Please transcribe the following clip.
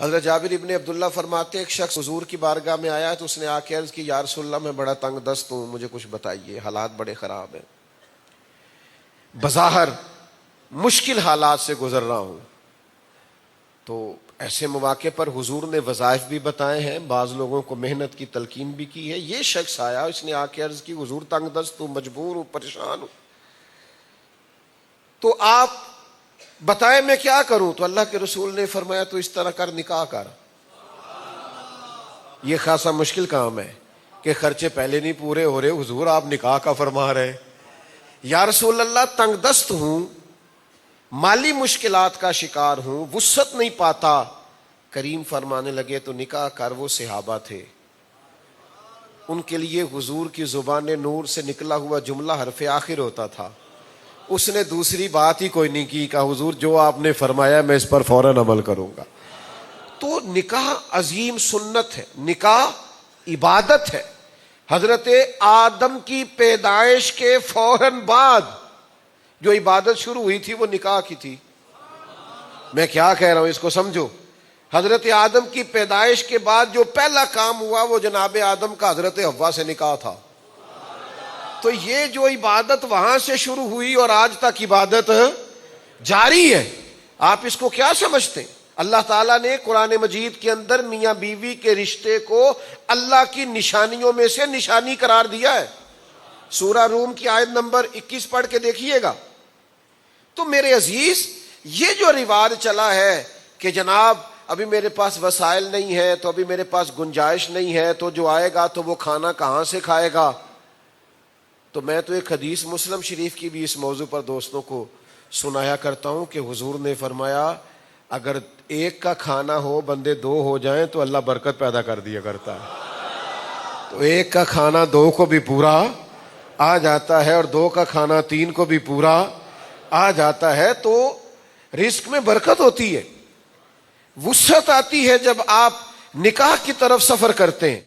حضرت جابر ابن عبداللہ فرماتے ایک شخص حضور کی بارگاہ میں آیا تو اس نے آ کے عرض کی یا رسول اللہ میں بڑا تنگ دست ہوں، مجھے کچھ بتائیے، حالات بڑے خراب ہیں، بظاہر مشکل حالات سے گزر رہا ہوں۔ تو ایسے مواقع پر حضور نے وظائف بھی بتائے ہیں، بعض لوگوں کو محنت کی تلقین بھی کی ہے۔ یہ شخص آیا، اس نے آ کے عرض کی حضور تنگ دست ہوں، مجبور ہوں، پریشان ہوں، تو آپ بتائیں میں کیا کروں؟ تو اللہ کے رسول نے فرمایا تو اس طرح کر، نکاح کر۔ یہ خاصا مشکل کام ہے کہ خرچے پہلے نہیں پورے ہو رہے، حضور آپ نکاح کا فرما رہے۔ یا رسول اللہ تنگ دست ہوں، مالی مشکلات کا شکار ہوں، وسعت نہیں پاتا۔ کریم فرمانے لگے تو نکاح کر۔ وہ صحابہ تھے، ان کے لیے حضور کی زبان نور سے نکلا ہوا جملہ حرف آخر ہوتا تھا۔ اس نے دوسری بات ہی کوئی نہیں کی، کہا حضور جو آپ نے فرمایا میں اس پر فوراً عمل کروں گا۔ تو نکاح عظیم سنت ہے، نکاح عبادت ہے۔ حضرت آدم کی پیدائش کے فوراً بعد جو عبادت شروع ہوئی تھی وہ نکاح کی تھی۔ میں کیا کہہ رہا ہوں اس کو سمجھو۔ حضرت آدم کی پیدائش کے بعد جو پہلا کام ہوا وہ جناب آدم کا حضرت حوا سے نکاح تھا۔ تو یہ جو عبادت وہاں سے شروع ہوئی اور آج تک عبادت جاری ہے، آپ اس کو کیا سمجھتے ہیں؟ اللہ تعالیٰ نے قرآن مجید کے اندر میاں بیوی کے رشتے کو اللہ کی نشانیوں میں سے نشانی قرار دیا ہے۔ سورہ روم کی آیت نمبر 21 پڑھ کے دیکھیے گا۔ تو میرے عزیز، یہ جو رواج چلا ہے کہ جناب ابھی میرے پاس وسائل نہیں ہے، تو ابھی میرے پاس گنجائش نہیں ہے، تو جو آئے گا تو وہ کھانا کہاں سے کھائے گا؟ تو میں تو ایک حدیث مسلم شریف کی بھی اس موضوع پر دوستوں کو سنایا کرتا ہوں کہ حضور نے فرمایا اگر ایک کا کھانا ہو بندے دو ہو جائیں تو اللہ برکت پیدا کر دیا کرتا ہے۔ تو ایک کا کھانا دو کو بھی پورا آ جاتا ہے اور دو کا کھانا تین کو بھی پورا آ جاتا ہے۔ تو رزق میں برکت ہوتی ہے، وسعت آتی ہے جب آپ نکاح کی طرف سفر کرتے ہیں۔